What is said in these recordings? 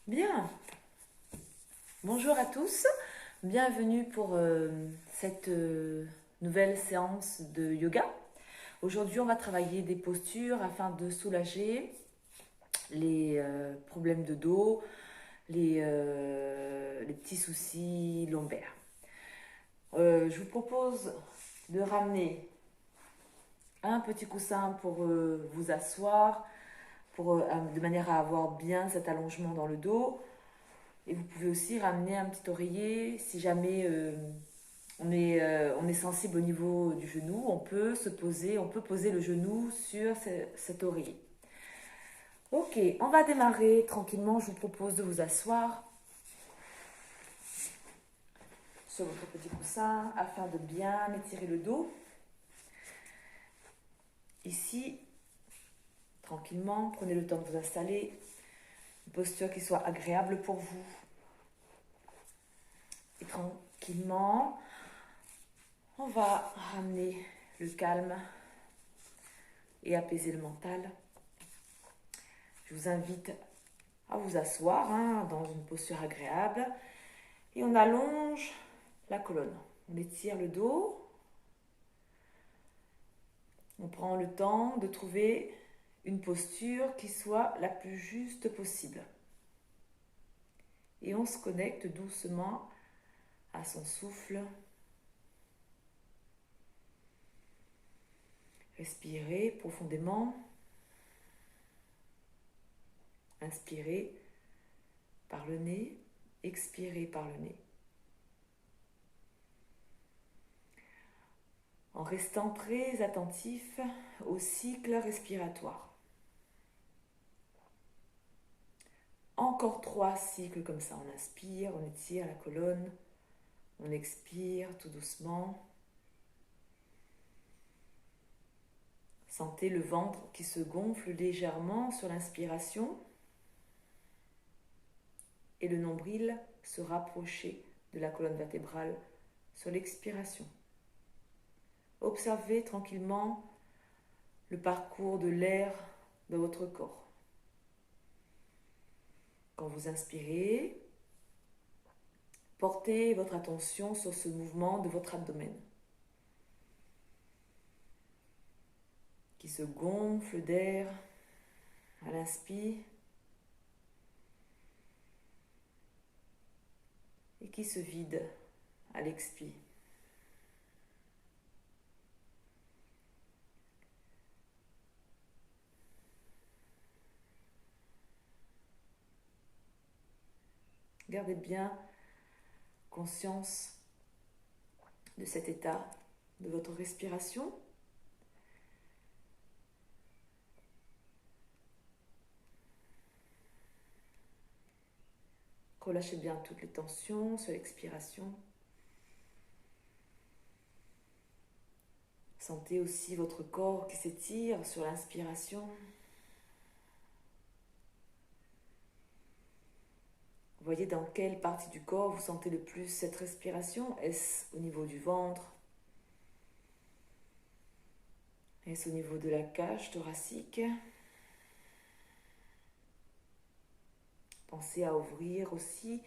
Bien, bonjour à tous, bienvenue pour cette nouvelle séance de yoga. Aujourd'hui, on va travailler des postures afin de soulager les problèmes de dos, les petits soucis lombaires. Je vous propose de ramener un petit coussin pour vous asseoir, de manière à avoir bien cet allongement dans le dos. Et vous pouvez aussi ramener un petit oreiller si jamais on est sensible au niveau du genou. On peut poser le genou sur cet oreiller. Ok, on va démarrer tranquillement. Je vous propose de vous asseoir sur votre petit coussin afin de bien étirer le dos. Ici, tranquillement, prenez le temps de vous installer. Une posture qui soit agréable pour vous. Et tranquillement, on va ramener le calme et apaiser le mental. Je vous invite à vous asseoir dans une posture agréable et on allonge la colonne. On étire le dos. On prend le temps de trouver une posture qui soit la plus juste possible. Et on se connecte doucement à son souffle. Respirez profondément. Inspirez par le nez, expirez par le nez. En restant très attentif au cycle respiratoire. Encore 3 cycles comme ça. On inspire, on étire la colonne, on expire tout doucement. Sentez le ventre qui se gonfle légèrement sur l'inspiration et le nombril se rapprocher de la colonne vertébrale sur l'expiration. Observez tranquillement le parcours de l'air dans votre corps. Quand vous inspirez, portez votre attention sur ce mouvement de votre abdomen qui se gonfle d'air à l'inspire et qui se vide à l'expire. Gardez bien conscience de cet état de votre respiration. Relâchez bien toutes les tensions sur l'expiration. Sentez aussi votre corps qui s'étire sur l'inspiration. Voyez dans quelle partie du corps vous sentez le plus cette respiration. Est-ce au niveau du ventre? Est-ce au niveau de la cage thoracique? Pensez à ouvrir aussi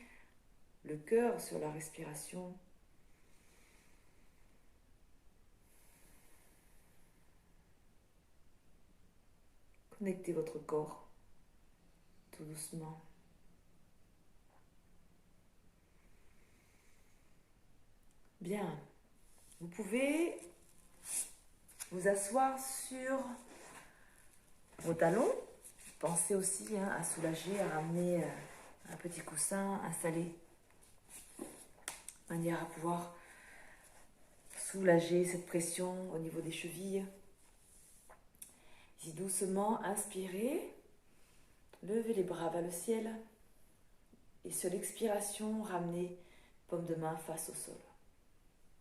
le cœur sur la respiration. Connectez votre corps tout doucement. Bien, vous pouvez vous asseoir sur vos talons. Pensez aussi à soulager, à ramener un petit coussin installé de manière à pouvoir soulager cette pression au niveau des chevilles. Ici, doucement, inspirez, levez les bras vers le ciel et sur l'expiration, ramenez paume de main face au sol.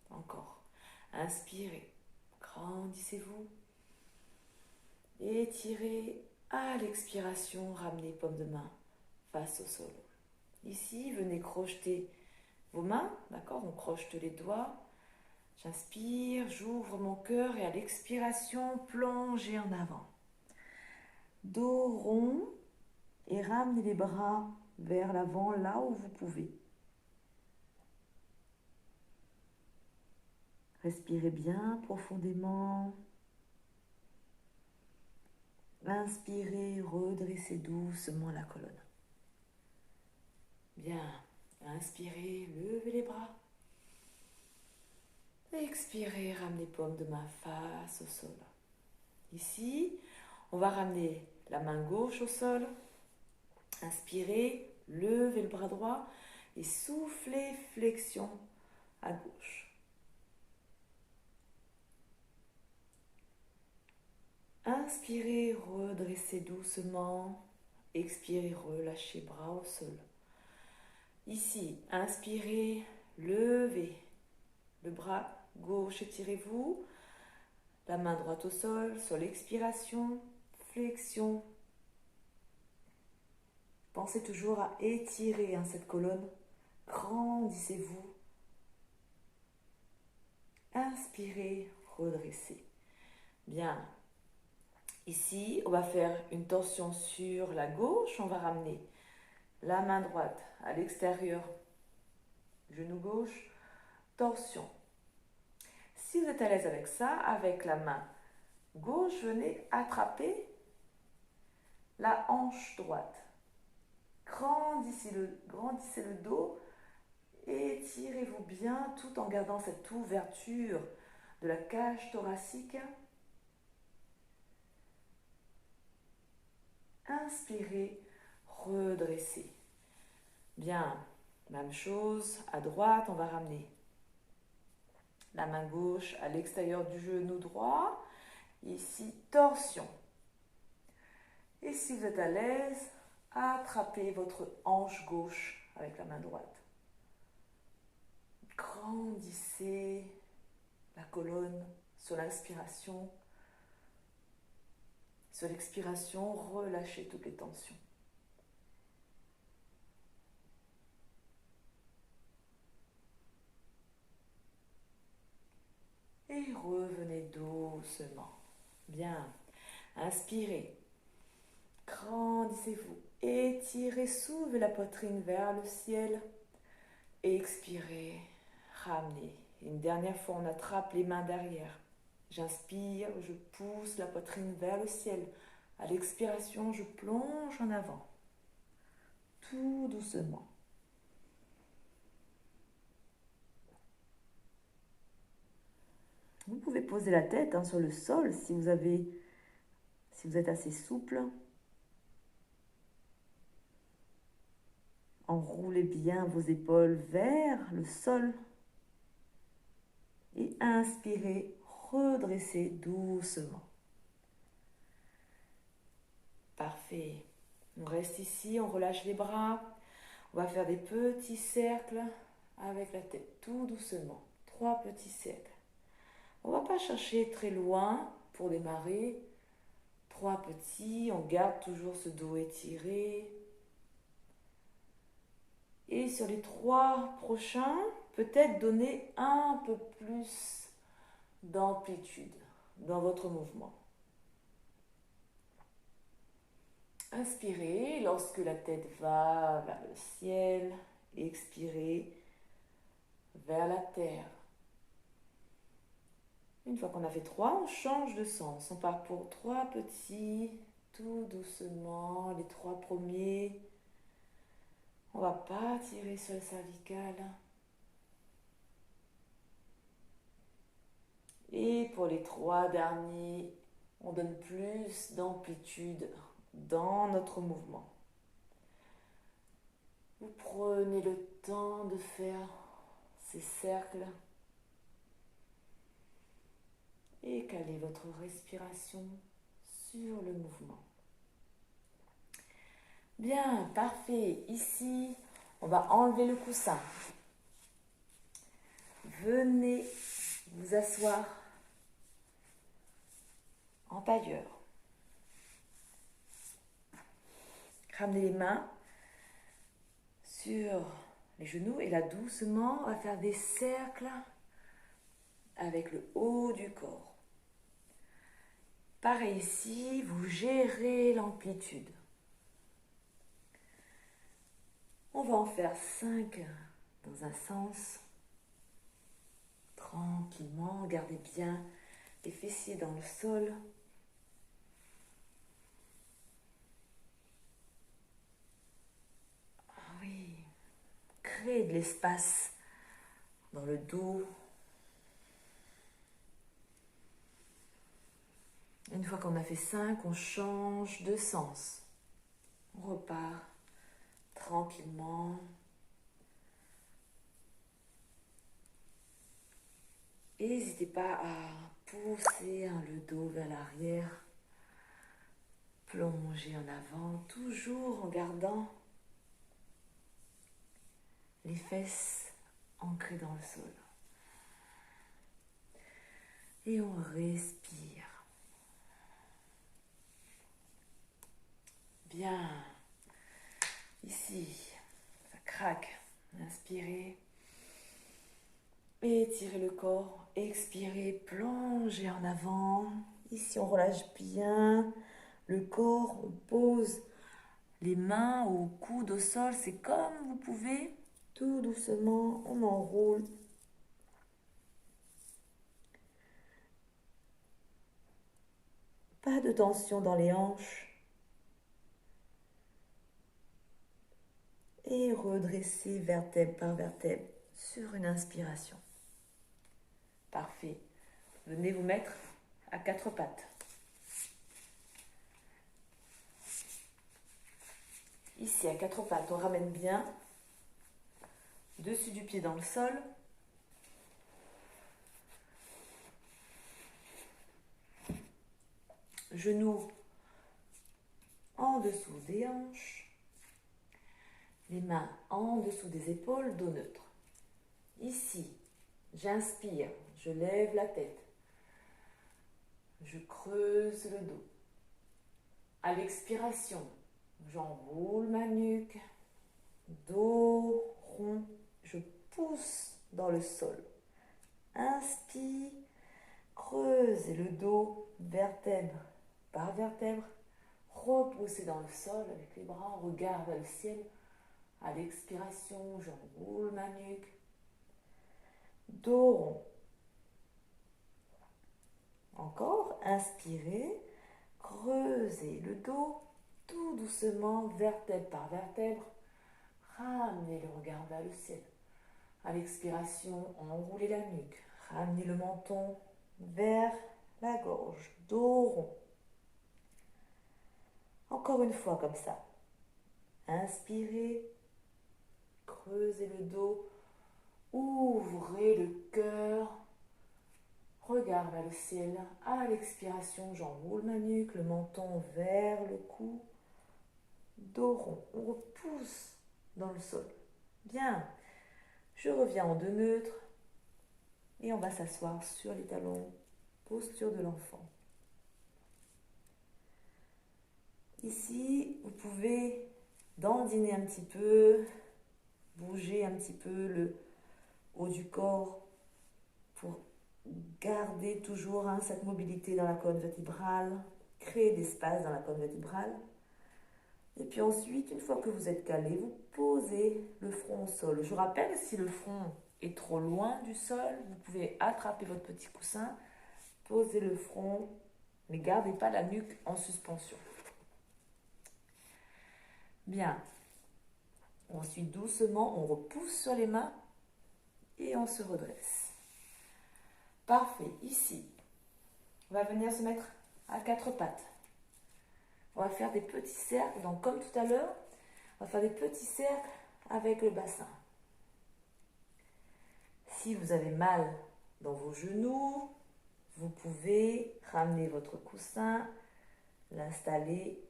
Encore. Inspirez, grandissez-vous. Étirez à l'expiration, ramenez paume de main face au sol. Ici, venez crocheter vos mains, d'accord? On crochete les doigts. J'inspire, j'ouvre mon cœur et à l'expiration, plongez en avant. Dos rond et ramenez les bras vers l'avant là où vous pouvez. Respirez bien profondément. Inspirez, redressez doucement la colonne. Bien, inspirez, levez les bras. Expirez, ramenez paume de main face au sol. Ici, on va ramener la main gauche au sol. Inspirez, levez le bras droit et soufflez, flexion à gauche. Inspirez, redressez doucement. Expirez, relâchez bras au sol. Ici, inspirez, levez le bras gauche, étirez-vous. La main droite au sol, sur l'expiration, flexion. Pensez toujours à étirer cette colonne. Grandissez-vous. Inspirez, redressez. Bien. Ici, on va faire une torsion sur la gauche. On va ramener la main droite à l'extérieur, genou gauche, torsion. Si vous êtes à l'aise avec ça, avec la main gauche, venez attraper la hanche droite. Grandissez le dos, étirez-vous bien tout en gardant cette ouverture de la cage thoracique. Inspirez, redressez. Bien, même chose, à droite, on va ramener la main gauche à l'extérieur du genou droit. Ici, torsion. Et si vous êtes à l'aise, attrapez votre hanche gauche avec la main droite. Grandissez la colonne sur l'inspiration. Sur l'expiration, relâchez toutes les tensions. Et revenez doucement. Bien. Inspirez. Grandissez-vous. Étirez, soulevez la poitrine vers le ciel. Expirez. Ramenez. Une dernière fois, on attrape les mains derrière. J'inspire, je pousse la poitrine vers le ciel. À l'expiration, je plonge en avant. Tout doucement. Vous pouvez poser la tête sur le sol si vous êtes assez souple. Enroulez bien vos épaules vers le sol. Et inspirez, redressez doucement. Parfait. On reste ici, on relâche les bras. On va faire des petits cercles avec la tête, tout doucement. 3 petits cercles. On ne va pas chercher très loin pour démarrer. 3 petits, on garde toujours ce dos étiré. Et sur les 3 prochains, peut-être donner un peu plus d'amplitude dans votre mouvement. Inspirez lorsque la tête va vers le ciel. Expirez vers la terre. Une fois qu'on a fait 3, on change de sens. On part pour 3 petits, tout doucement. Les 3 premiers. On ne va pas tirer sur le cervical. Et pour les 3 derniers, on donne plus d'amplitude dans notre mouvement. Vous prenez le temps de faire ces cercles et calez votre respiration sur le mouvement. Bien, parfait. Ici, on va enlever le coussin. Venez vous asseoir en tailleur. Ramenez les mains sur les genoux et là doucement, on va faire des cercles avec le haut du corps. Pareil ici, vous gérez l'amplitude. va en faire 5 dans un sens. Tranquillement, gardez bien les fessiers dans le sol. Ah oui, créez de l'espace dans le dos. Une fois qu'on a fait 5, on change de sens. On repart tranquillement. Et n'hésitez pas à pousser le dos vers l'arrière. Plonger en avant, toujours en gardant les fesses ancrées dans le sol. Et on respire. Bien. Ici, ça craque. Inspirez. Étirez le corps. Expirez. Plongez en avant. Ici, on relâche bien le corps. On pose les mains au coude, au sol. C'est comme vous pouvez. Tout doucement, on enroule. Pas de tension dans les hanches. Et redresser vertèbre par vertèbre sur une inspiration. Parfait. Venez vous mettre à 4 pattes. Ici, à 4 pattes, on ramène bien dessus du pied dans le sol. Genoux en dessous des hanches. Les mains en dessous des épaules, dos neutre. Ici, j'inspire, je lève la tête. Je creuse le dos. À l'expiration, j'enroule ma nuque. Dos rond, je pousse dans le sol. Inspire, creusez le dos, vertèbre par vertèbre. Repoussez dans le sol avec les bras, on regarde vers le ciel. À l'expiration, j'enroule ma nuque. Dos rond. Encore, inspirez, creusez le dos, tout doucement, vertèbre par vertèbre. Ramenez le regard vers le ciel. À l'expiration, enroulez la nuque. Ramenez le menton vers la gorge. Dos rond. Encore une fois comme ça. Inspirez, creusez le dos, ouvrez le cœur, regard vers le ciel. À l'expiration, j'enroule ma nuque, le menton vers le cou, dos rond. On repousse dans le sol. Bien. Je reviens en dos neutre et on va s'asseoir sur les talons, posture de l'enfant. Ici, vous pouvez dandiner un petit peu, bouger un petit peu le haut du corps pour garder toujours cette mobilité dans la colonne vertébrale, créer d'espace dans la colonne vertébrale. Et puis ensuite, une fois que vous êtes calé, vous posez le front au sol. Je rappelle, si le front est trop loin du sol, vous pouvez attraper votre petit coussin, poser le front, mais gardez pas la nuque en suspension. Bien. Ensuite, doucement, on repousse sur les mains et on se redresse. Parfait. Ici, on va venir se mettre à 4 pattes. On va faire des petits cercles. Donc, comme tout à l'heure, on va faire des petits cercles avec le bassin. Si vous avez mal dans vos genoux, vous pouvez ramener votre coussin, l'installer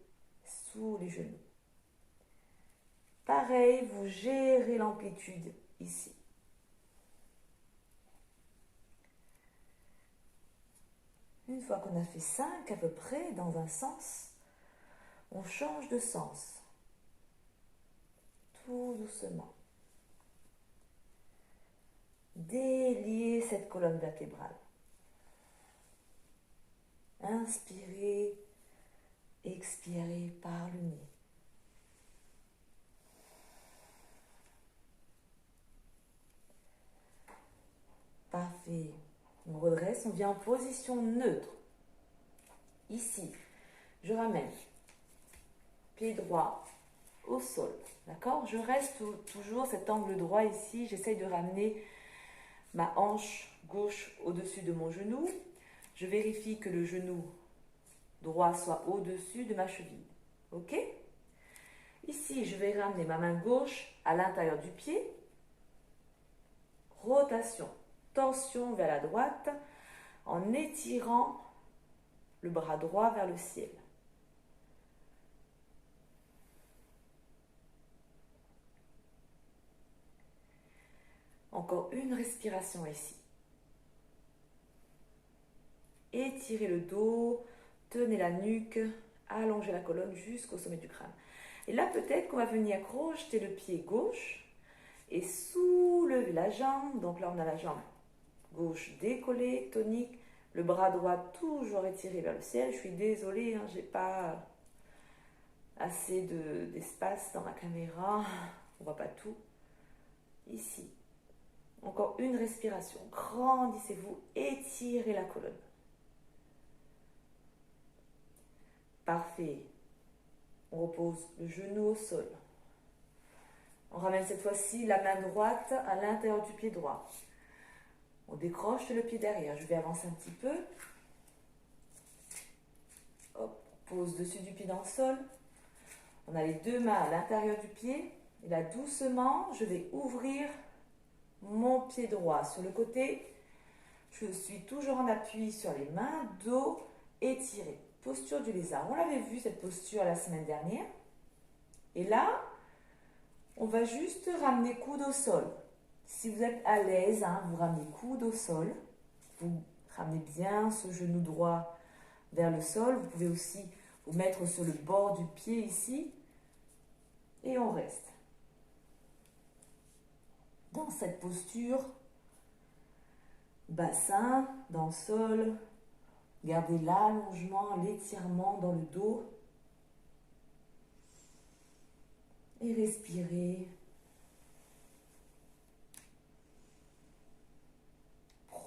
sous les genoux. Pareil, vous gérez l'amplitude ici. Une fois qu'on a fait 5 à peu près dans un sens, on change de sens. Tout doucement. Déliez cette colonne vertébrale. Inspirez, expirez par le nez. Parfait. On redresse, on vient en position neutre. Ici, je ramène pied droit au sol. D'accord? Je reste toujours cet angle droit ici. J'essaye de ramener ma hanche gauche au-dessus de mon genou. Je vérifie que le genou droit soit au-dessus de ma cheville. Ok? Ici, je vais ramener ma main gauche à l'intérieur du pied. Rotation, torsion vers la droite en étirant le bras droit vers le ciel. Encore une respiration ici. Étirez le dos, tenez la nuque, allongez la colonne jusqu'au sommet du crâne. Et là, peut-être qu'on va venir crocheter le pied gauche et soulever la jambe. Donc là, on a la jambe gauche décollée, tonique, le bras droit toujours étiré vers le ciel. Je suis désolée, hein, j'ai pas assez d'espace dans ma caméra. On voit pas tout. Ici. Encore une respiration. Grandissez-vous, étirez la colonne. Parfait. On repose le genou au sol. On ramène cette fois-ci la main droite à l'intérieur du pied droit. On décroche le pied derrière. Je vais avancer un petit peu. Hop, pose dessus du pied dans le sol. On a les deux mains à l'intérieur du pied. Et là, doucement, je vais ouvrir mon pied droit sur le côté. Je suis toujours en appui sur les mains, dos étiré. Posture du lézard. On l'avait vu cette posture la semaine dernière. Et là, on va juste ramener coude au sol. Si vous êtes à l'aise, hein, vous ramenez coude au sol. Vous ramenez bien ce genou droit vers le sol. Vous pouvez aussi vous mettre sur le bord du pied ici. Et on reste. Dans cette posture, bassin dans le sol. Gardez l'allongement, l'étirement dans le dos. Et respirez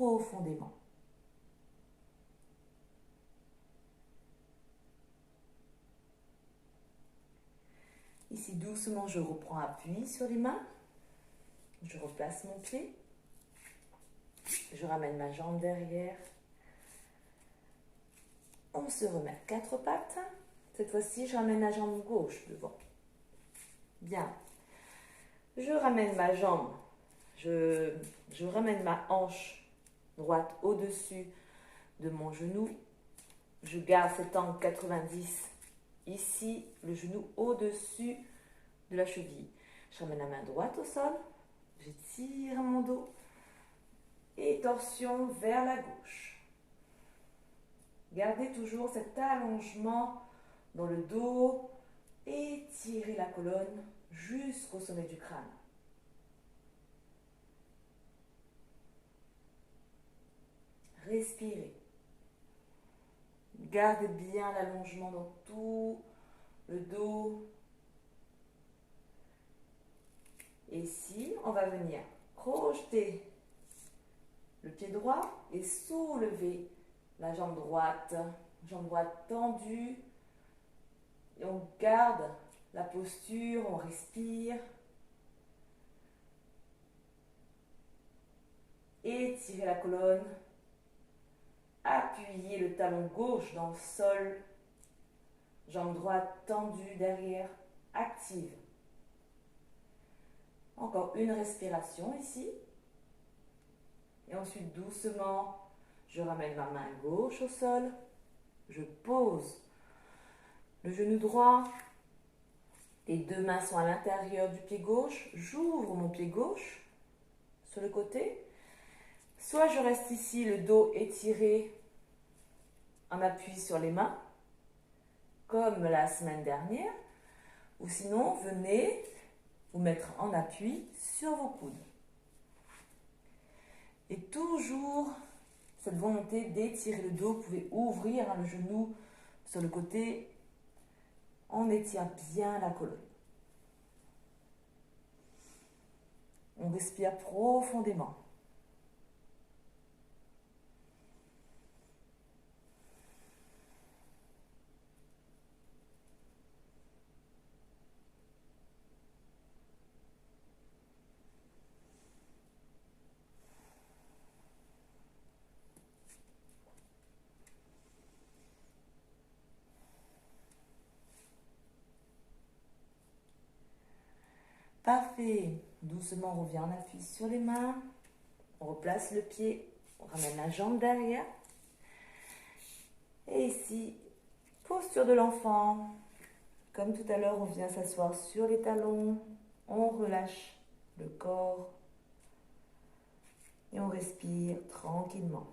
profondément. Ici, doucement, je reprends appui sur les mains. Je replace mon pied. Je ramène ma jambe derrière. On se remet à quatre pattes. Cette fois-ci, je ramène la jambe gauche devant. Bien. Je ramène ma jambe. Je ramène ma hanche droite au-dessus de mon genou. Je garde cet angle 90 ici, le genou au-dessus de la cheville. Je ramène la main droite au sol. J'étire mon dos. Et torsion vers la gauche. Gardez toujours cet allongement dans le dos. Étirez la colonne jusqu'au sommet du crâne. Respirez. Gardez bien l'allongement dans tout le dos. Et ici, on va venir projeter le pied droit et soulever la jambe droite. Jambe droite tendue. Et on garde la posture, on respire. Étirez la colonne. Appuyez le talon gauche dans le sol. Jambe droite tendue derrière, active. Encore une respiration ici. Et ensuite, doucement, je ramène ma main gauche au sol. Je pose le genou droit. Les deux mains sont à l'intérieur du pied gauche. J'ouvre mon pied gauche sur le côté. Soit je reste ici, le dos étiré en appui sur les mains, comme la semaine dernière. Ou sinon, venez vous mettre en appui sur vos coudes. Et toujours cette volonté d'étirer le dos. Vous pouvez ouvrir le genou sur le côté. On étire bien la colonne. On respire profondément. Parfait. Doucement, on revient, on appuie sur les mains. On replace le pied. On ramène la jambe derrière. Et ici, posture de l'enfant. Comme tout à l'heure, on vient s'asseoir sur les talons. On relâche le corps. Et on respire tranquillement.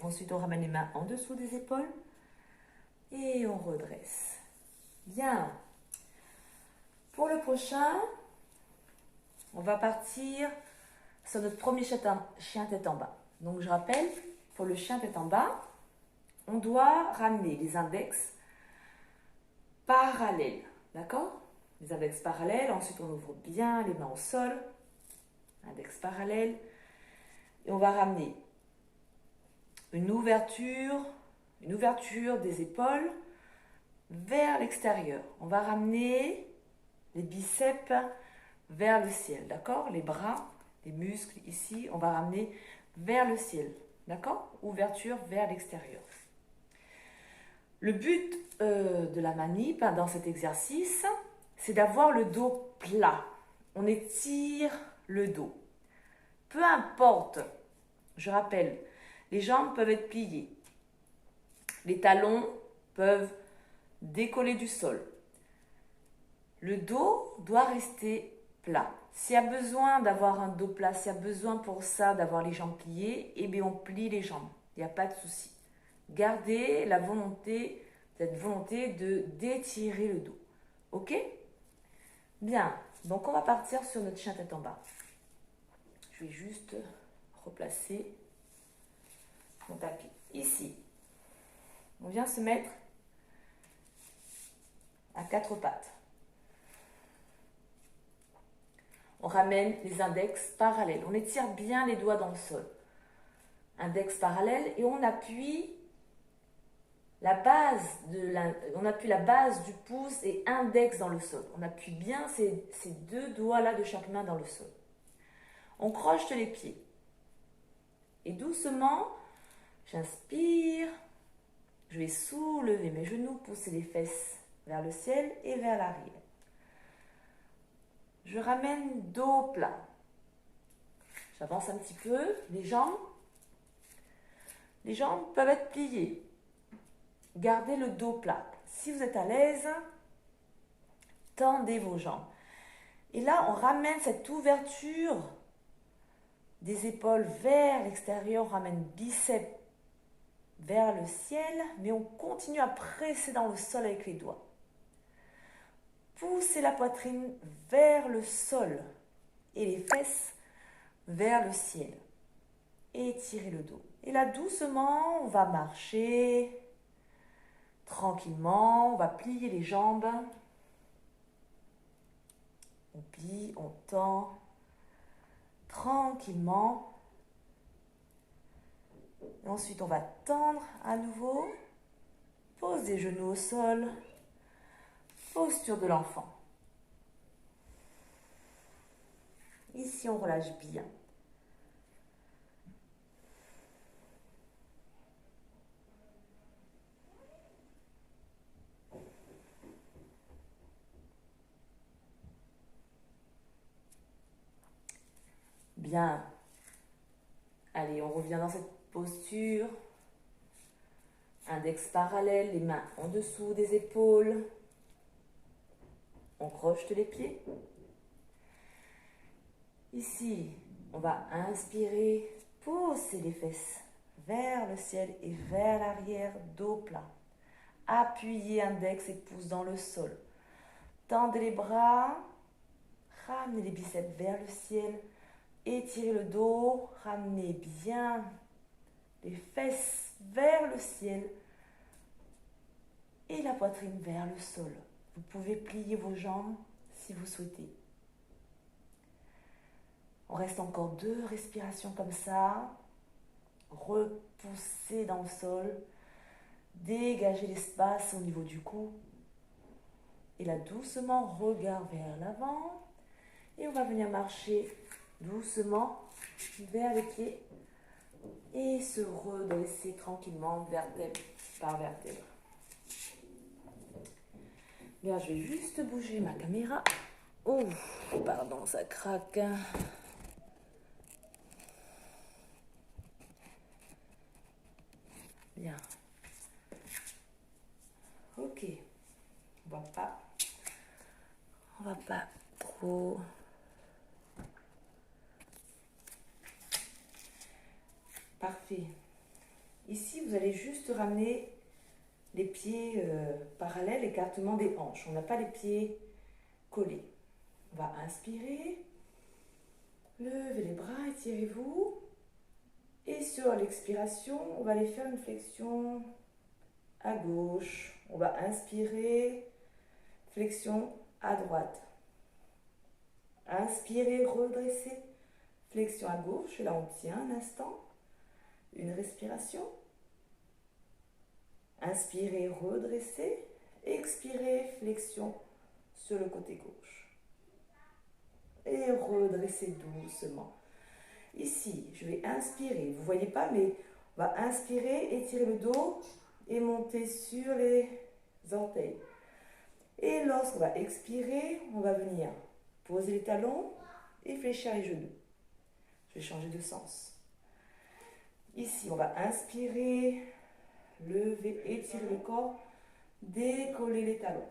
Ensuite, on ramène les mains en dessous des épaules. Et on redresse. Bien. Pour le prochain, on va partir sur notre premier chien tête en bas. Donc, je rappelle, pour le chien tête en bas, on doit ramener les index parallèles. D'accord? Les index parallèles. Ensuite, on ouvre bien les mains au sol. Index parallèle. Et on va ramener une ouverture des épaules vers l'extérieur. On va ramener les biceps vers le ciel, d'accord? Les bras, les muscles ici, on va ramener vers le ciel, d'accord? Ouverture vers l'extérieur. Le but de la manip dans cet exercice, c'est d'avoir le dos plat. On étire le dos. Peu importe, je rappelle, les jambes peuvent être pliées. Les talons peuvent décoller du sol. Le dos doit rester plat. S'il y a besoin d'avoir un dos plat, s'il y a besoin pour ça d'avoir les jambes pliées, eh bien on plie les jambes. Il n'y a pas de souci. Gardez cette volonté d'étirer le dos. Ok? Bien. Donc on va partir sur notre chien tête en bas. Je vais juste replacer mon tapis. Ici, on vient se mettre à quatre pattes. On ramène les index parallèles. On étire bien les doigts dans le sol. Index parallèle et on appuie la base du pouce et index dans le sol. On appuie bien ces deux doigts-là de chaque main dans le sol. On croche les pieds. Et doucement, j'inspire. Je vais soulever mes genoux, pousser les fesses vers le ciel et vers l'arrière. Je ramène dos plat. J'avance un petit peu. Les jambes peuvent être pliées. Gardez le dos plat. Si vous êtes à l'aise, tendez vos jambes. Et là, on ramène cette ouverture des épaules vers l'extérieur. On ramène biceps vers le ciel, mais on continue à presser dans le sol avec les doigts. Poussez la poitrine vers le sol et les fesses vers le ciel. Étirez le dos. Et là, doucement, on va marcher tranquillement. On va plier les jambes. On plie, on tend tranquillement. Et ensuite, on va tendre à nouveau. Pose des genoux au sol. Posture de l'enfant. Ici, on relâche bien. Bien. Allez, on revient dans cette posture. Index parallèle, les mains en dessous des épaules. On croche les pieds. Ici, on va inspirer, pousser les fesses vers le ciel et vers l'arrière, dos plat. Appuyez index et pouce dans le sol. Tendez les bras, ramenez les biceps vers le ciel, étirez le dos, ramenez bien les fesses vers le ciel et la poitrine vers le sol. Vous pouvez plier vos jambes si vous souhaitez. On reste encore 2 respirations comme ça. Repoussez dans le sol. Dégagez l'espace au niveau du cou. Et là, doucement, regard vers l'avant. Et on va venir marcher doucement vers les pieds Et se redresser tranquillement, vertèbre par vertèbre. Bien, je vais juste bouger ma caméra. Oh, pardon, ça craque. Bien. Ok. On va pas trop. Parfait. Ici, vous allez juste ramener les pieds parallèles, écartement des hanches. On n'a pas les pieds collés. On va inspirer. Levez les bras, étirez-vous. Et sur l'expiration, on va aller faire une flexion à gauche. On va inspirer, flexion à droite. Inspirez, redressez, flexion à gauche. Et là, on tient un instant. Une respiration. Inspirez, redressez. Expirez, flexion sur le côté gauche. Et redressez doucement. Ici, je vais inspirer. Vous ne voyez pas, mais on va inspirer, étirer le dos et monter sur les orteils. Et lorsqu'on va expirer, on va venir poser les talons et fléchir les genoux. Je vais changer de sens. Ici, on va inspirer, lever, étirer le corps, décoller les talons.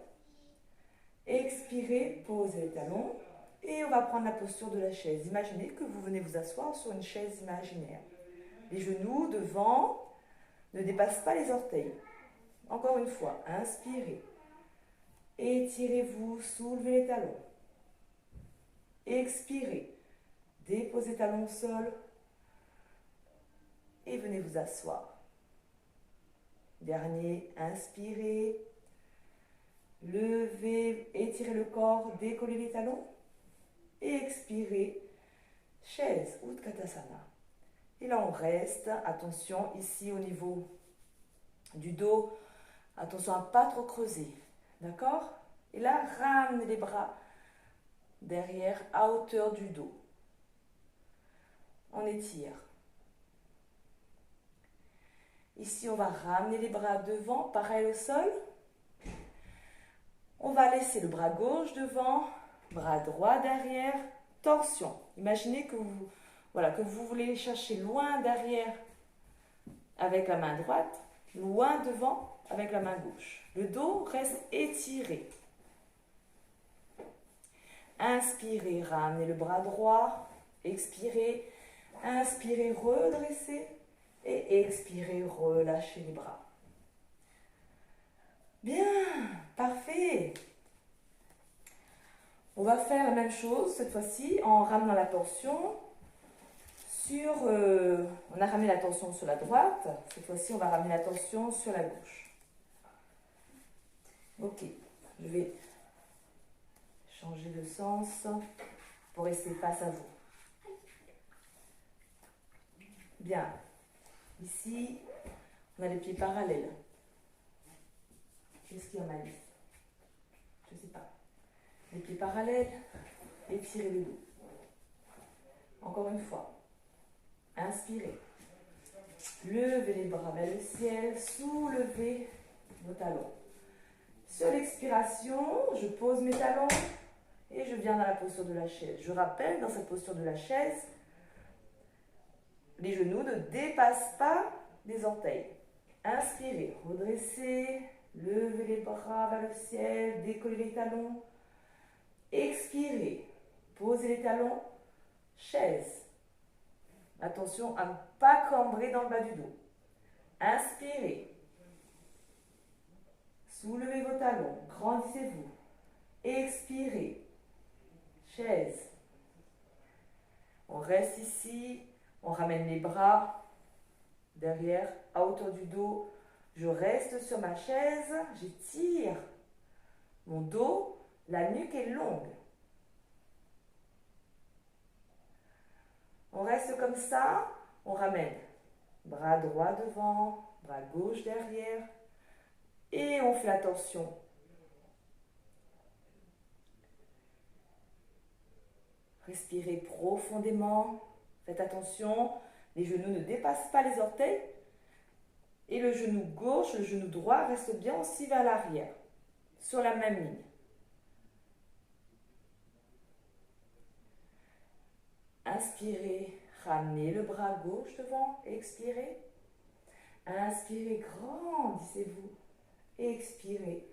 Expirez, posez les talons et on va prendre la posture de la chaise. Imaginez que vous venez vous asseoir sur une chaise imaginaire. Les genoux devant ne dépassent pas les orteils. Encore une fois, inspirez. Étirez-vous, soulevez les talons. Expirez. Déposez les talons au sol. Et venez vous asseoir. Dernier, inspirez. Levez, étirez le corps, décollez les talons. Et expirez. Chaise, Utkatasana. Et là, on reste. Attention, ici au niveau du dos. Attention à ne pas trop creuser. D'accord? Et là, ramenez les bras derrière à hauteur du dos. On étire. Ici, on va ramener les bras devant, pareil au sol. On va laisser le bras gauche devant, bras droit derrière, torsion. Imaginez que vous voulez chercher loin derrière avec la main droite, loin devant avec la main gauche. Le dos reste étiré. Inspirez, ramenez le bras droit. Expirez, inspirez, redressez. Et expirez, relâchez les bras. Bien, parfait. On va faire la même chose cette fois-ci en ramenant la torsion sur... on a ramené la torsion sur la droite. Cette fois-ci, on va ramener la torsion sur la gauche. Ok, je vais changer de sens pour rester face à vous. Bien. Ici, on a les pieds parallèles. Qu'est-ce qu'il y a, Malice? Je ne sais pas. Les pieds parallèles, étirez le dos. Encore une fois. Inspirez. Levez les bras vers le ciel, soulevez vos talons. Sur l'expiration, je pose mes talons et je viens dans la posture de la chaise. Je rappelle, dans cette posture de la chaise, les genoux ne dépassent pas les orteils. Inspirez, redressez, levez les bras vers le ciel, décollez les talons. Expirez, posez les talons, chaise. Attention à ne pas cambrer dans le bas du dos. Inspirez. Soulevez vos talons, grandissez-vous. Expirez. Chaise. On reste ici. On ramène les bras derrière, à hauteur du dos. Je reste sur ma chaise. J'étire mon dos. La nuque est longue. On reste comme ça. On ramène bras droit devant, bras gauche derrière. Et on fait la torsion. Respirez profondément. Faites attention. Les genoux ne dépassent pas les orteils. Et le genou gauche, le genou droit reste bien aussi vers l'arrière, sur la même ligne. Inspirez, ramenez le bras gauche devant, expirez. Inspirez, grandissez-vous. Expirez.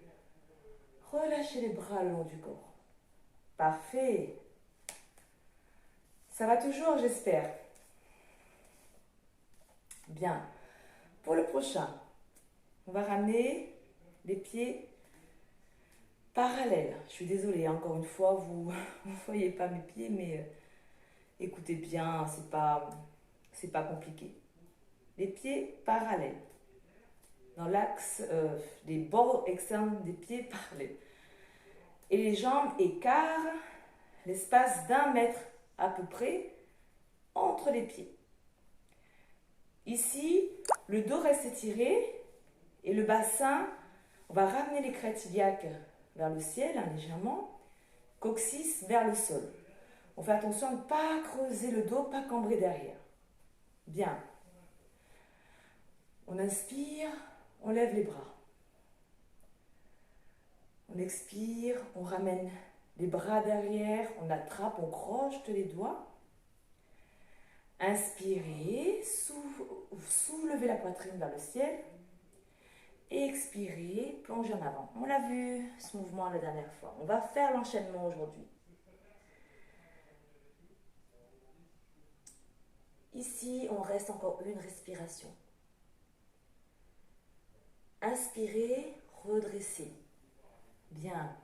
Relâchez les bras le long du corps. Parfait. Ça va toujours, j'espère. Bien. Pour le prochain, on va ramener les pieds parallèles. Je suis désolée, encore une fois, vous ne voyez pas mes pieds, mais écoutez bien, c'est pas compliqué. Les pieds parallèles, dans l'axe des bords externes des pieds parallèles. Et les jambes écartent l'espace d'1 mètre à peu près entre les pieds. Ici, le dos reste étiré et le bassin, on va ramener les crêtes iliaques vers le ciel, hein, légèrement, coccyx vers le sol. On fait attention à ne pas creuser le dos, pas cambrer derrière. Bien. On inspire, on lève les bras. On expire, on ramène les bras derrière, on attrape, on croche les doigts. Inspirez, soulevez la poitrine vers le ciel. Expirez, plongez en avant. On l'a vu, ce mouvement la dernière fois. On va faire l'enchaînement aujourd'hui. Ici, on reste encore une respiration. Inspirez, redressez. Bien.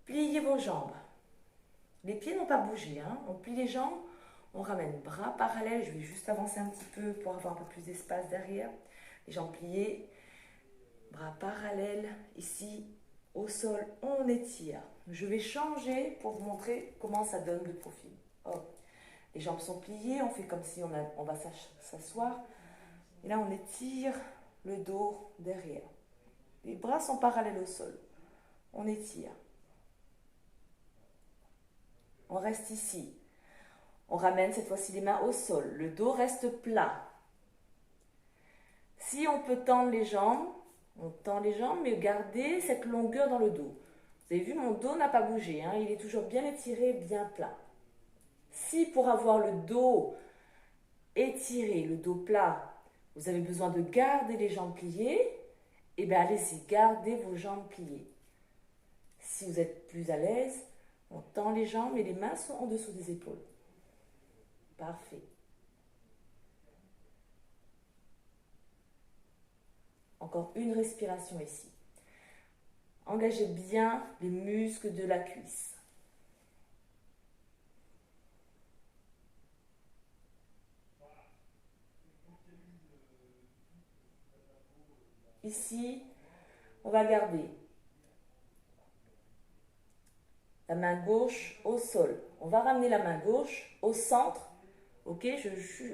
Pliez vos jambes. Les pieds n'ont pas bougé, hein. On plie les jambes, on ramène bras parallèles. Je vais juste avancer un petit peu pour avoir un peu plus d'espace derrière. Les jambes pliées, bras parallèles. Ici, au sol, on étire. Je vais changer pour vous montrer comment ça donne le profil. Hop. Les jambes sont pliées, on fait comme si on va s'asseoir. Et là, on étire le dos derrière. Les bras sont parallèles au sol. On étire. On reste ici. On ramène cette fois-ci les mains au sol. Le dos reste plat. Si on peut tendre les jambes, on tend les jambes, mais gardez cette longueur dans le dos. Vous avez vu, mon dos n'a pas bougé, hein, il est toujours bien étiré, bien plat. Si pour avoir le dos étiré, le dos plat, vous avez besoin de garder les jambes pliées, eh bien allez-y, gardez vos jambes pliées. Si vous êtes plus à l'aise, on tend les jambes et les mains sont en dessous des épaules. Parfait. Encore une respiration ici. Engagez bien les muscles de la cuisse. Ici, on va garder la main gauche au sol. On va ramener la main gauche au centre. Ok,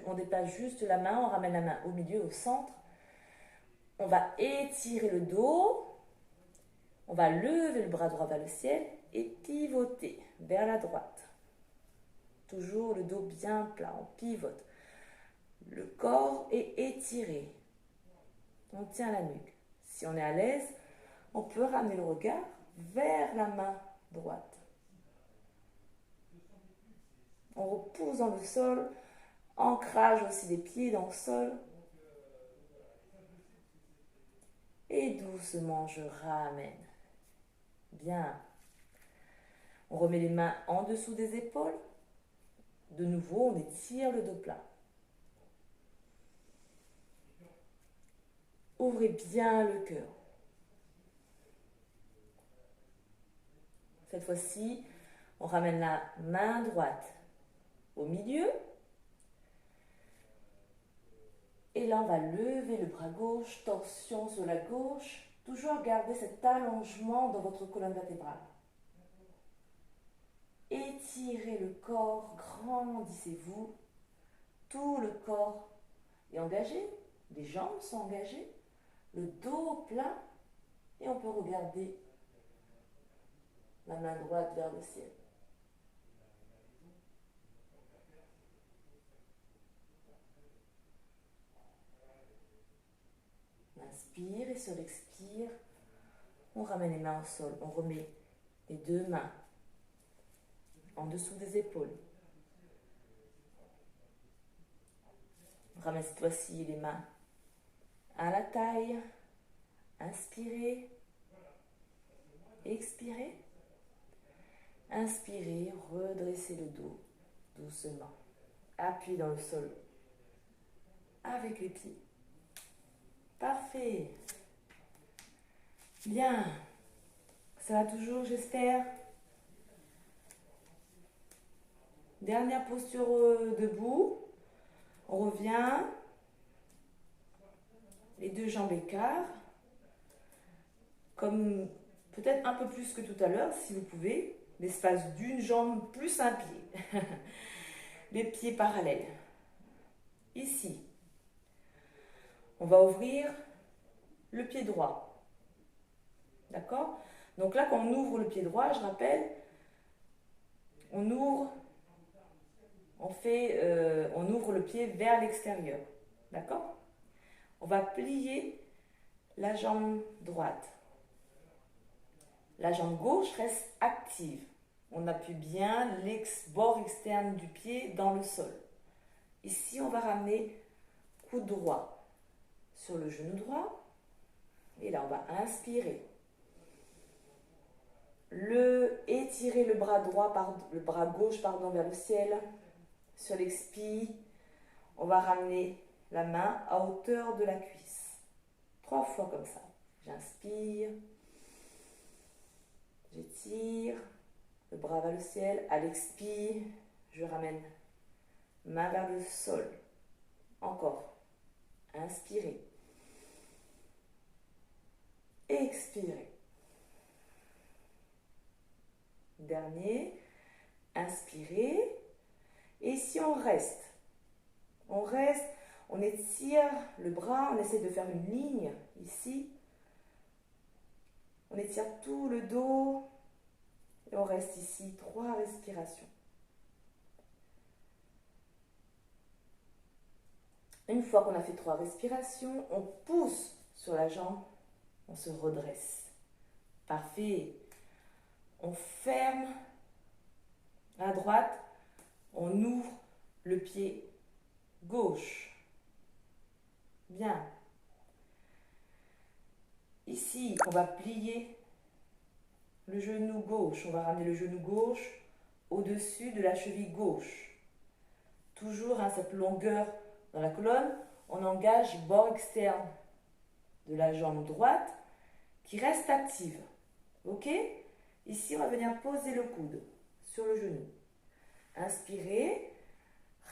on déplace juste la main, on ramène la main au milieu, au centre. On va étirer le dos. On va lever le bras droit vers le ciel et pivoter vers la droite. Toujours le dos bien plat, on pivote. Le corps est étiré. On tient la nuque. Si on est à l'aise, on peut ramener le regard vers la main droite. On repousse dans le sol, ancrage aussi des pieds dans le sol. Et doucement, je ramène. Bien. On remet les mains en dessous des épaules. De nouveau, on étire le dos plat. Ouvrez bien le cœur. Cette fois-ci, on ramène la main droite au milieu. Et là, on va lever le bras gauche, torsion sur la gauche. Toujours garder cet allongement dans votre colonne vertébrale. Étirez le corps, grandissez-vous. Tout le corps est engagé. Les jambes sont engagées. Le dos plat. Et on peut regarder la main droite vers le ciel. Inspire et sur l'expire, on ramène les mains au sol. On remet les deux mains en dessous des épaules. On ramène cette fois-ci les mains à la taille. Inspirez. Expirez. Inspirez, redressez le dos doucement. Appuyez dans le sol avec les pieds. Parfait. Bien. Ça va toujours, j'espère. Dernière posture debout. On revient. Les deux jambes écarts. Comme peut-être un peu plus que tout à l'heure, si vous pouvez. L'espace d'une jambe plus un pied. Les pieds parallèles. Ici. On va ouvrir le pied droit. D'accord? Donc là, quand on ouvre le pied droit, je rappelle, on ouvre le pied vers l'extérieur. D'accord? On va plier la jambe droite. La jambe gauche reste active. On appuie bien bord externe du pied dans le sol. Ici, on va ramener coude droit sur le genou droit. Et là, on va inspirer. Étirer le bras gauche vers le ciel. Sur l'expire, on va ramener la main à hauteur de la cuisse. 3 fois comme ça. J'inspire. J'étire. Le bras vers le ciel. À l'expire, je ramène main vers le sol. Encore. Inspirez. Expirez. Dernier. Inspirez. Et ici, on reste. On étire le bras, on essaie de faire une ligne ici. On étire tout le dos. Et on reste ici 3 respirations. Une fois qu'on a fait 3 respirations, on pousse sur la jambe, on se redresse. Parfait. On ferme à droite, on ouvre le pied gauche. Bien. Ici, on va plier le genou gauche. On va ramener le genou gauche au-dessus de la cheville gauche. Toujours cette longueur dans la colonne. On engage bord externe de la jambe droite qui reste active. Ok? Ici, on va venir poser le coude sur le genou. Inspirez.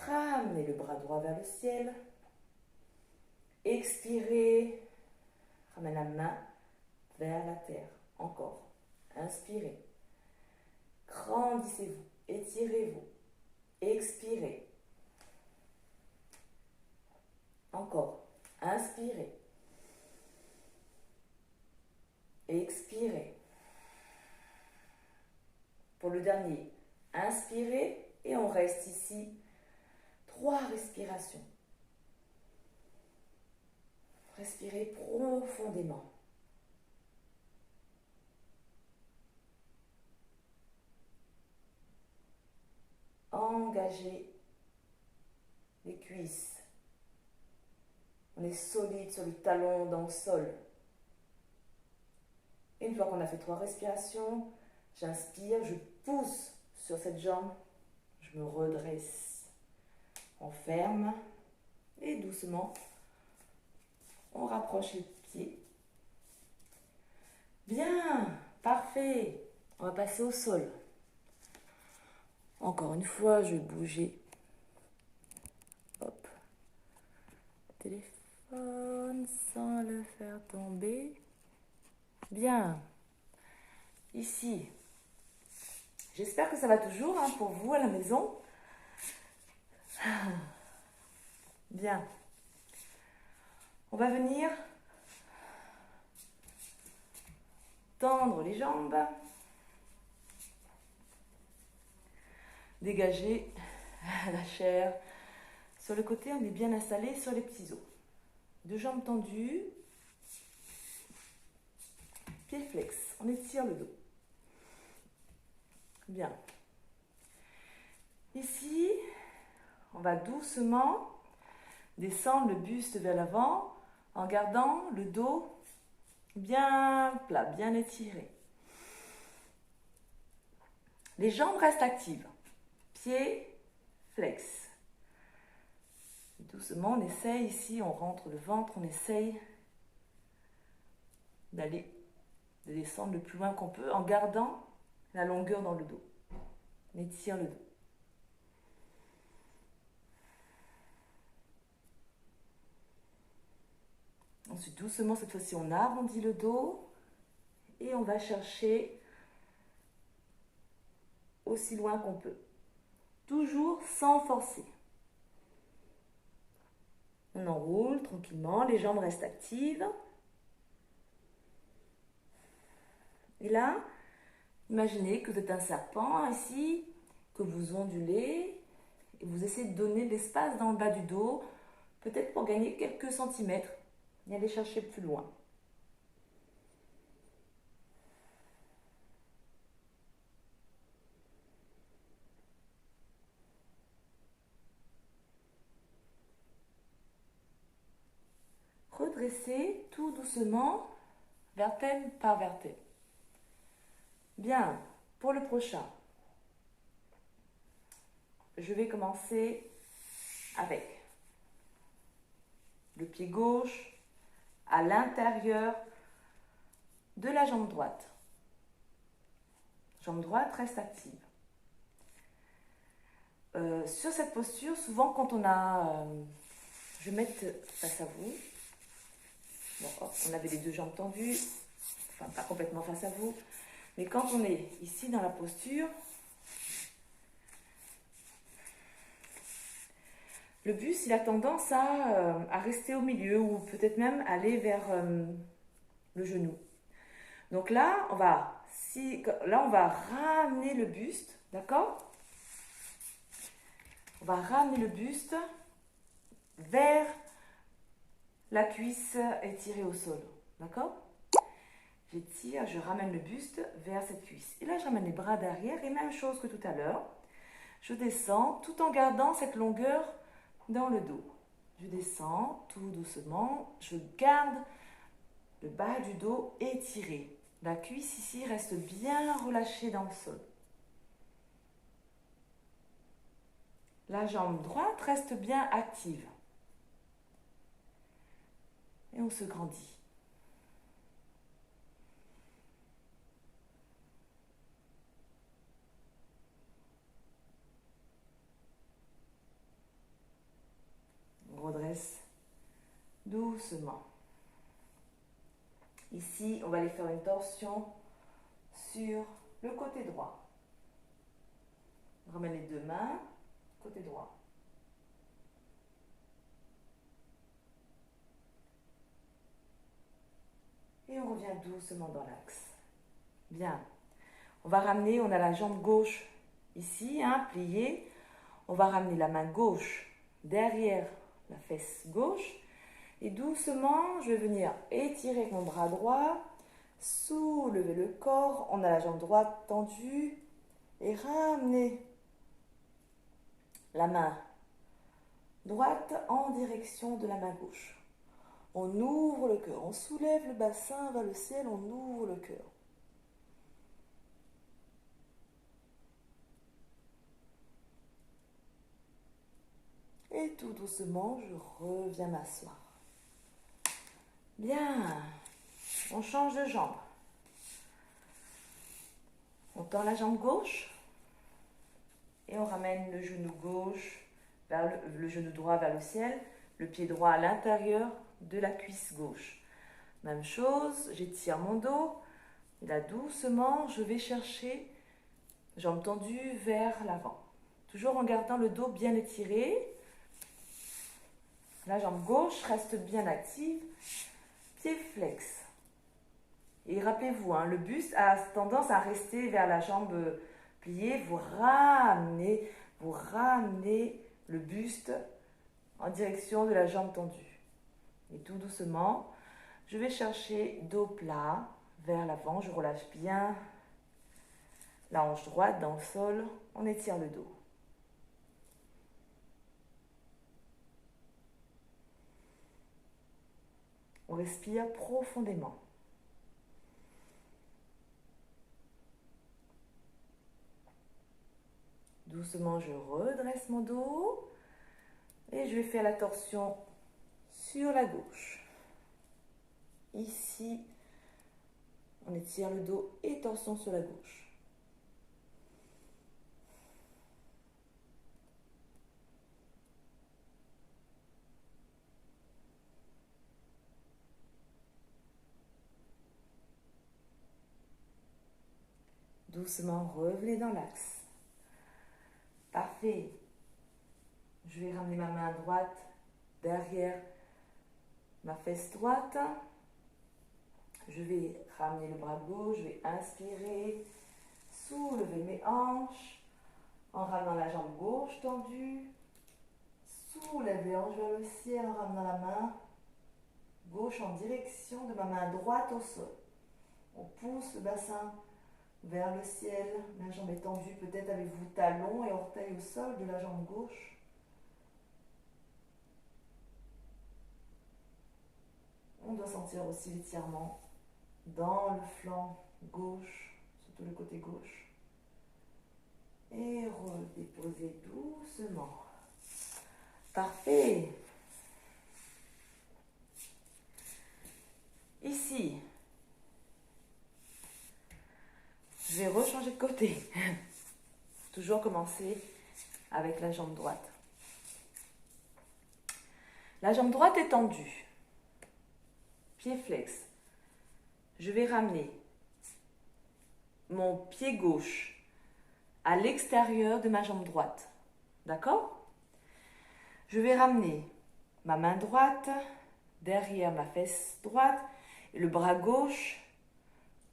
Ramenez le bras droit vers le ciel. Expirez. Ramène la main vers la terre. Encore. Inspirez. Grandissez-vous. Étirez-vous. Expirez. Encore. Inspirez. Expirez. Pour le dernier, inspirez et on reste ici 3 respirations. Respirez profondément. Engagez les cuisses. On est solide sur le talon dans le sol. Et une fois qu'on a fait 3 respirations, j'inspire, je pousse sur cette jambe, je me redresse. On ferme et doucement, on rapproche les pieds. Bien, parfait. On va passer au sol. Encore une fois, je vais bouger. Hop. Téléphone sans le faire tomber. Bien. Ici. J'espère que ça va toujours pour vous à la maison. Bien. On va venir tendre les jambes. Dégager la chair. Sur le côté, on est bien installé sur les petits os. 2 jambes tendues. pied flex. On étire le dos. Bien. Ici, on va doucement descendre le buste vers l'avant en gardant le dos bien plat, bien étiré. Les jambes restent actives. Pieds flex. Doucement, on essaye ici, on rentre le ventre, on essaye de descendre le plus loin qu'on peut en gardant la longueur dans le dos. On étire le dos. Ensuite, doucement, cette fois-ci, on arrondit le dos et on va chercher aussi loin qu'on peut. Toujours sans forcer. On enroule tranquillement, les jambes restent actives. Et là, imaginez que vous êtes un serpent ici, que vous ondulez, et vous essayez de donner de l'espace dans le bas du dos, peut-être pour gagner quelques centimètres et aller chercher plus loin. Redressez tout doucement, vertèbre par vertèbre. Bien, pour le prochain, je vais commencer avec le pied gauche à l'intérieur de la jambe droite. Jambe droite reste active. Sur cette posture, souvent quand on a... je vais mettre face à vous. Bon, hop, on avait les deux jambes tendues, enfin pas complètement face à vous. Mais quand on est ici dans la posture, le buste, il a tendance à rester au milieu ou peut-être même aller vers le genou. Donc là, on va ramener le buste, d'accord? On va ramener le buste vers la cuisse étirée au sol, d'accord? J'étire, je ramène le buste vers cette cuisse. Et là, je ramène les bras derrière et même chose que tout à l'heure. Je descends tout en gardant cette longueur dans le dos. Je descends tout doucement. Je garde le bas du dos étiré. La cuisse ici reste bien relâchée dans le sol. La jambe droite reste bien active. Et on se grandit. On redresse doucement. Ici, on va aller faire une torsion sur le côté droit. On ramène les deux mains, côté droit. Et on revient doucement dans l'axe. Bien. On va ramener, on a la jambe gauche ici, pliée. On va ramener la main gauche derrière la fesse gauche. Et doucement, je vais venir étirer avec mon bras droit, soulever le corps. On a la jambe droite tendue et ramener la main droite en direction de la main gauche. On ouvre le cœur, on soulève le bassin vers le ciel, on ouvre le cœur. Et tout doucement, je reviens m'asseoir. Bien, on change de jambe. On tend la jambe gauche et on ramène le genou gauche vers le genou droit vers le ciel, le pied droit à l'intérieur de la cuisse gauche. Même chose, j'étire mon dos et là doucement, je vais chercher jambe tendue vers l'avant. Toujours en gardant le dos bien étiré. La jambe gauche reste bien active. Pied flex. Et rappelez-vous, le buste a tendance à rester vers la jambe pliée. Vous ramenez le buste en direction de la jambe tendue. Et tout doucement, je vais chercher dos plat vers l'avant. Je relâche bien la hanche droite dans le sol. On étire le dos. On respire profondément. Doucement, je redresse mon dos et je vais faire la torsion sur la gauche. Ici, on étire le dos et torsion sur la gauche. Doucement, revenez dans l'axe. Parfait. Je vais ramener ma main droite derrière ma fesse droite. Je vais ramener le bras gauche, je vais inspirer, soulever mes hanches, en ramenant la jambe gauche tendue, soulève les hanches vers le ciel en ramenant la main gauche en direction de ma main droite au sol. On pousse le bassin vers le ciel, la jambe est tendue, peut-être avez-vous talon et orteil au sol de la jambe gauche. On doit sentir aussi l'étirement dans le flanc gauche, surtout le côté gauche. Et redéposer doucement. Parfait. Ici, je vais rechanger de côté. Toujours commencer avec la jambe droite. La jambe droite est tendue. Pied flex. Je vais ramener mon pied gauche à l'extérieur de ma jambe droite. D'accord? Je vais ramener ma main droite derrière ma fesse droite et le bras gauche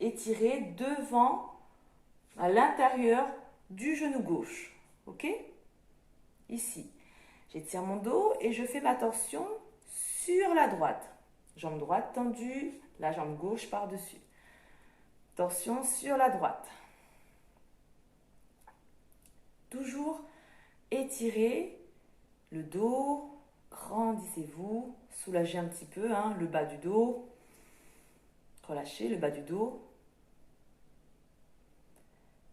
étiré devant, à l'intérieur du genou gauche. Ok? Ici. J'étire mon dos et je fais ma torsion sur la droite. Jambe droite tendue, la jambe gauche par-dessus. Torsion sur la droite. Toujours étirer le dos, grandissez-vous, soulagez un petit peu le bas du dos. Relâchez le bas du dos.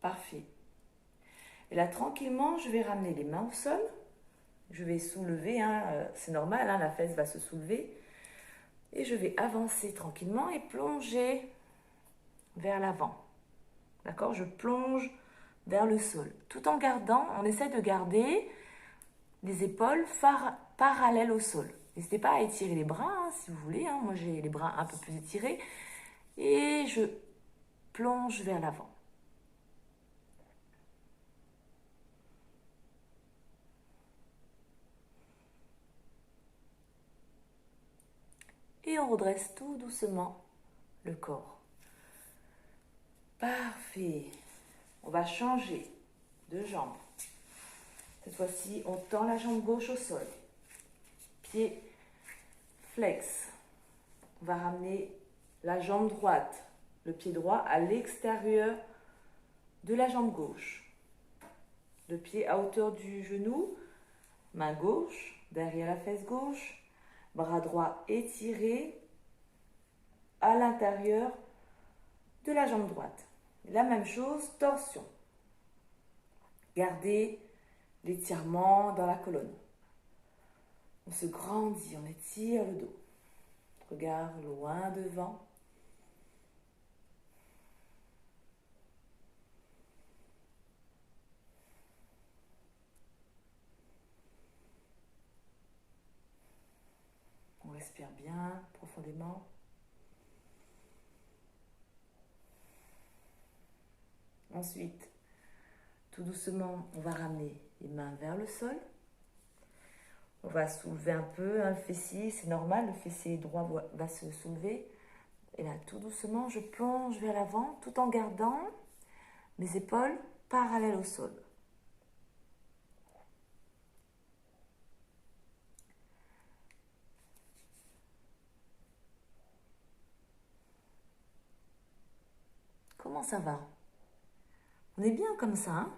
Parfait. Et là, tranquillement, je vais ramener les mains au sol. Je vais soulever, c'est normal, la fesse va se soulever. Et je vais avancer tranquillement et plonger vers l'avant. D'accord? Je plonge vers le sol. Tout en gardant, on essaie de garder les épaules parallèles au sol. N'hésitez pas à étirer les bras si vous voulez. Moi, j'ai les bras un peu plus étirés. Et je plonge vers l'avant. Et on redresse tout doucement le corps. Parfait. On va changer de jambe. Cette fois-ci, on tend la jambe gauche au sol. Pied flex. On va ramener la jambe droite, le pied droit à l'extérieur de la jambe gauche. Le pied à hauteur du genou, main gauche, derrière la fesse gauche, bras droit étiré à l'intérieur de la jambe droite. La même chose, torsion. Gardez l'étirement dans la colonne. On se grandit, on étire le dos. Regard loin devant. On respire bien, profondément. Ensuite, tout doucement, on va ramener les mains vers le sol. On va soulever un peu le fessier, c'est normal, le fessier droit va se soulever. Et là, tout doucement, je plonge vers l'avant tout en gardant mes épaules parallèles au sol. comment ça va? On est bien comme ça, hein?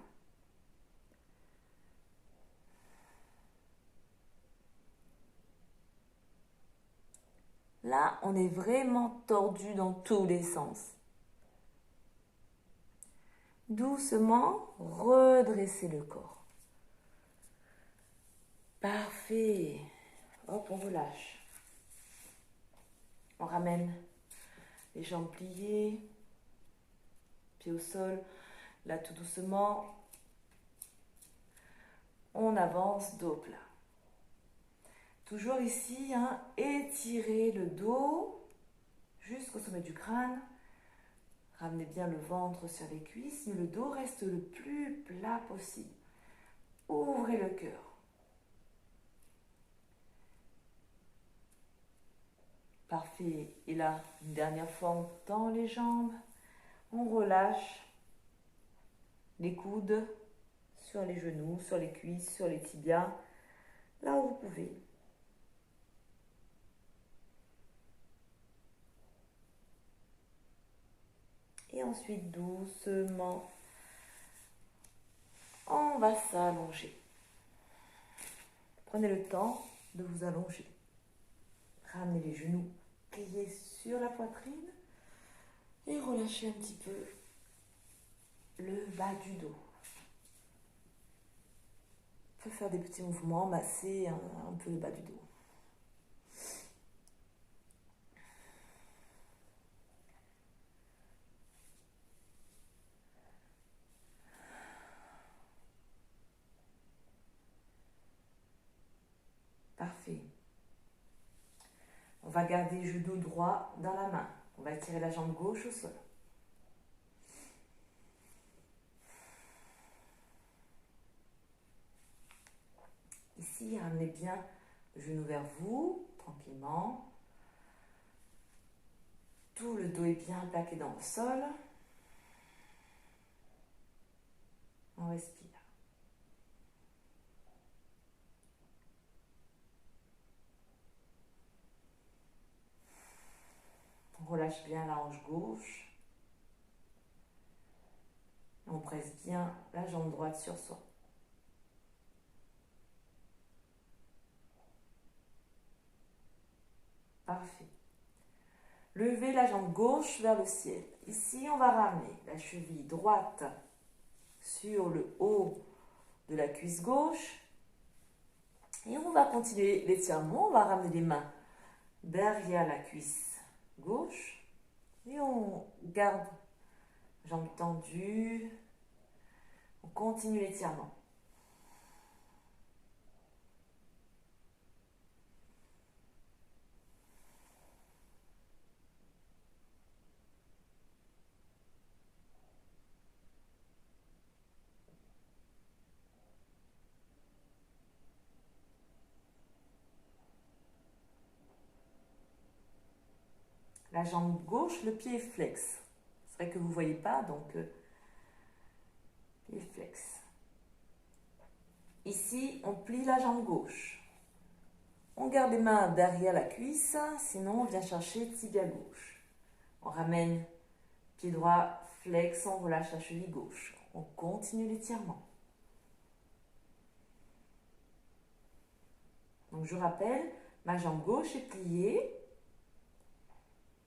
Là, on est vraiment tordu dans tous les sens. Doucement, redresser le corps. Parfait. Hop, on relâche. On ramène les jambes pliées, pieds au sol. Là, tout doucement, on avance, dos plat. Toujours ici, hein, étirez le dos jusqu'au sommet du crâne. Ramenez bien le ventre sur les cuisses, mais le dos reste le plus plat possible. Ouvrez le cœur. Parfait. Et là, une dernière fois, on tend les jambes. On relâche les coudes sur les genoux, sur les cuisses, sur les tibias, là où vous pouvez. Et ensuite, doucement, on va s'allonger. Prenez le temps de vous allonger. Ramenez les genoux pliés sur la poitrine et relâchez un petit peu le bas du dos. On peut faire des petits mouvements, masser un peu le bas du dos. Parfait. On va garder le genou droit dans la main. On va étirer la jambe gauche au sol. Ici, ramenez bien le genou vers vous, tranquillement. Tout le dos est bien plaqué dans le sol. On respire. On relâche bien la hanche gauche. On presse bien la jambe droite sur soi. Parfait. Levez la jambe gauche vers le ciel. Ici, on va ramener la cheville droite sur le haut de la cuisse gauche. Et on va continuer l'étirement. On va ramener les mains derrière la cuisse gauche. Et on garde jambes tendues. On continue l'étirement. La jambe gauche, le pied est flex. C'est vrai que vous ne voyez pas, donc pied flex. Ici, on plie la jambe gauche. On garde les mains derrière la cuisse, sinon on vient chercher tibia gauche. On ramène pied droit, flex, on relâche la cheville gauche. On continue l'étirement. Donc je rappelle, ma jambe gauche est pliée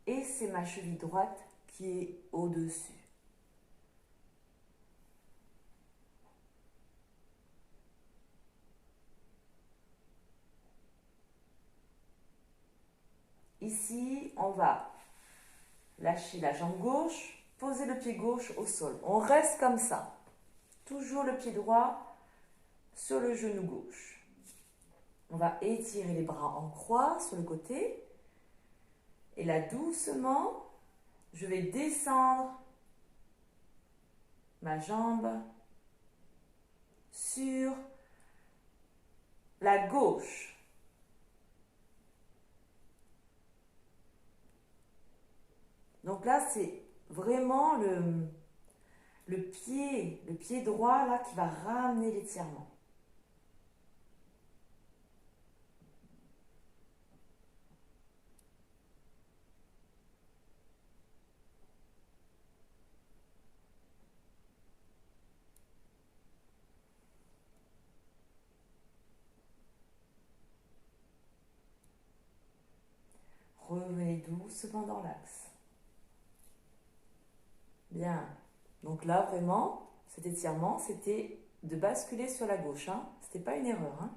et c'est ma cheville droite qui est au-dessus. Ici, on va lâcher la jambe gauche, poser le pied gauche au sol. On reste comme ça. Toujours le pied droit sur le genou gauche. On va étirer les bras en croix sur le côté. Et là, doucement, je vais descendre ma jambe sur la gauche. Donc là, c'est vraiment le pied droit là qui va ramener l'étirement. revenez doucement dans l'axe. Bien. Donc là, vraiment, cet étirement, c'était de basculer sur la gauche. Hein. Ce n'était pas une erreur. Hein.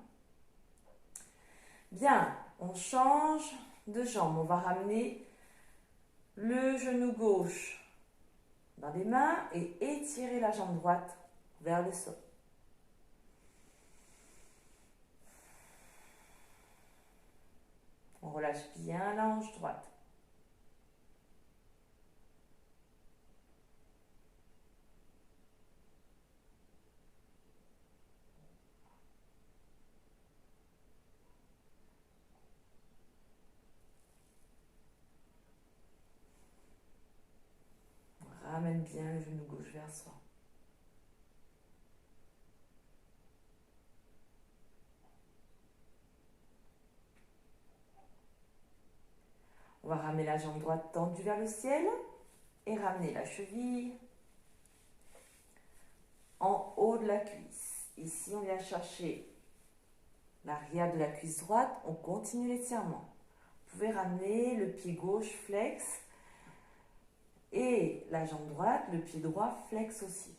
Bien. On change de jambe. On va ramener le genou gauche dans les mains et étirer la jambe droite vers le sol. On relâche bien la hanche droite. On ramène bien le genou gauche vers soi. On va ramener la jambe droite tendue vers le ciel et ramener la cheville en haut de la cuisse. Ici, on vient chercher l'arrière de la cuisse droite. On continue l'étirement. Vous pouvez ramener le pied gauche flex et la jambe droite, le pied droit flex aussi.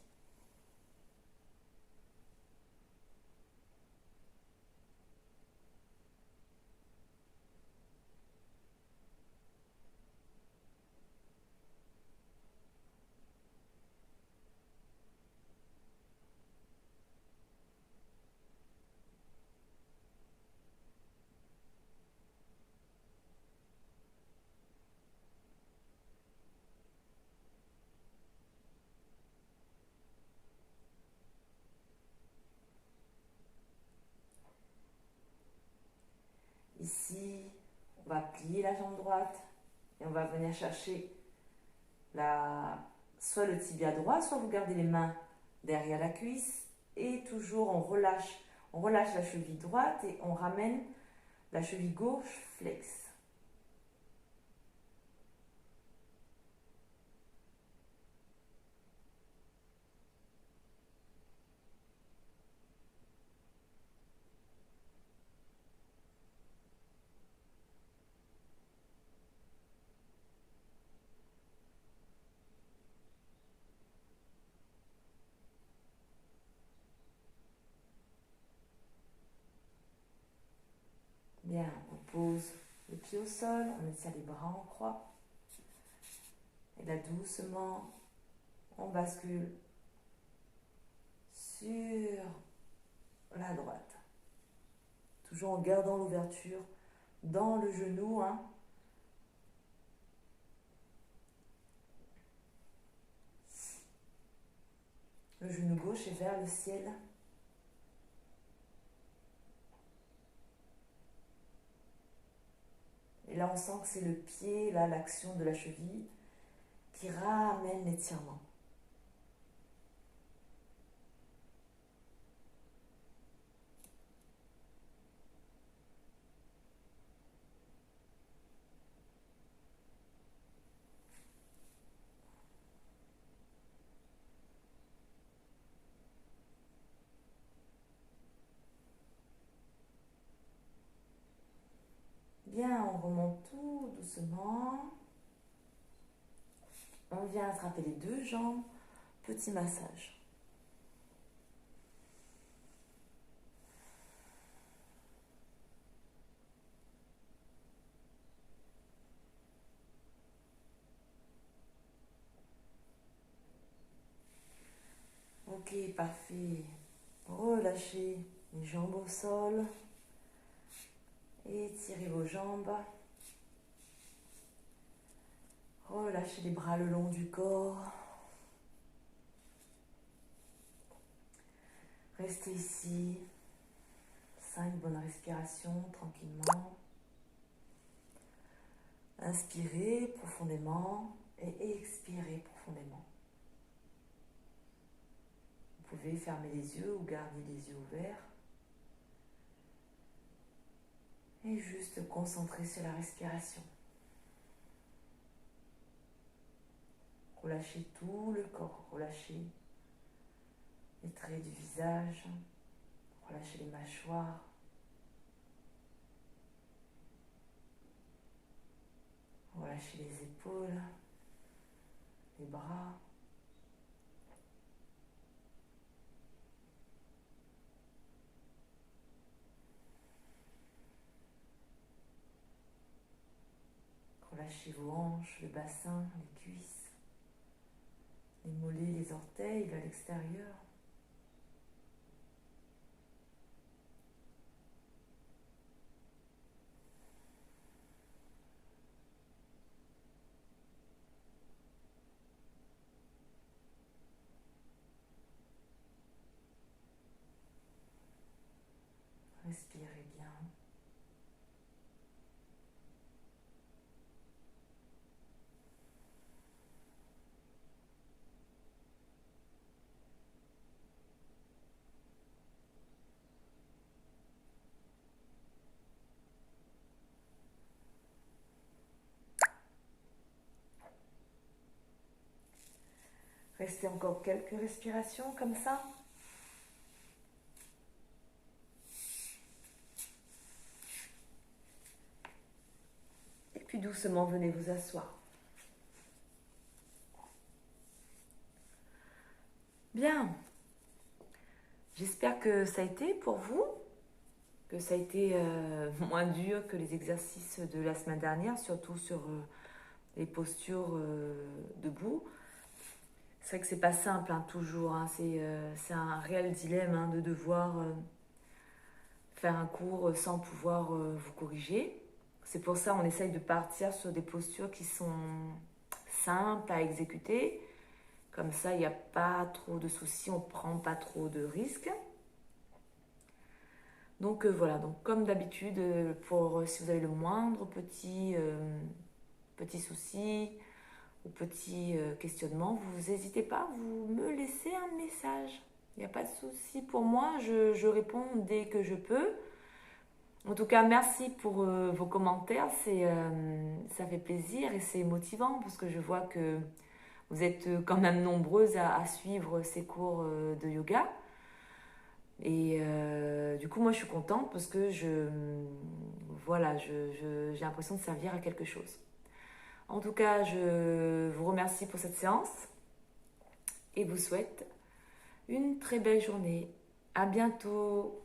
Ici, on va plier la jambe droite et on va venir chercher soit le tibia droit, soit vous gardez les mains derrière la cuisse et toujours on relâche la cheville droite et on ramène la cheville gauche flex. Bien, on pose le pied au sol, on étire les bras en croix. Et là, doucement, on bascule sur la droite. Toujours en gardant l'ouverture dans le genou. Hein. Le genou gauche est vers le ciel. Et là, on sent que c'est le pied, là, l'action de la cheville qui ramène l'étirement. Bien, on remonte tout doucement. On vient attraper les deux jambes. Petit massage. Ok, parfait. Relâchez les jambes au sol. Étirez vos jambes. Relâchez les bras le long du corps. Restez ici. 5 bonnes respirations tranquillement. Inspirez profondément et expirez profondément. Vous pouvez fermer les yeux ou garder les yeux ouverts. Et juste concentrer sur la respiration. Relâchez tout le corps, relâchez les traits du visage, relâchez les mâchoires. Relâchez les épaules, les bras. Relâchez vos hanches, le bassin, les cuisses, les mollets, les orteils vers l'extérieur. Respirez bien. Restez encore quelques respirations comme ça. Et puis doucement, venez vous asseoir. Bien. J'espère que ça a été pour vous, que ça a été moins dur que les exercices de la semaine dernière, surtout sur les postures debout. C'est vrai que c'est pas simple, hein, toujours. Hein, c'est un réel dilemme hein, de devoir faire un cours sans pouvoir vous corriger. C'est pour ça qu'on essaye de partir sur des postures qui sont simples à exécuter. Comme ça, il n'y a pas trop de soucis, on ne prend pas trop de risques. Donc voilà, donc comme d'habitude, si vous avez le moindre petit souci ou petit questionnement, vous n'hésitez pas, vous me laissez un message. Il n'y a pas de souci pour moi, je réponds dès que je peux. En tout cas, merci pour vos commentaires, ça fait plaisir et c'est motivant parce que je vois que vous êtes quand même nombreuses à suivre ces cours de yoga. Et du coup, moi, je suis contente parce que voilà, j'ai l'impression de servir à quelque chose. En tout cas, je vous remercie pour cette séance et vous souhaite une très belle journée. À bientôt!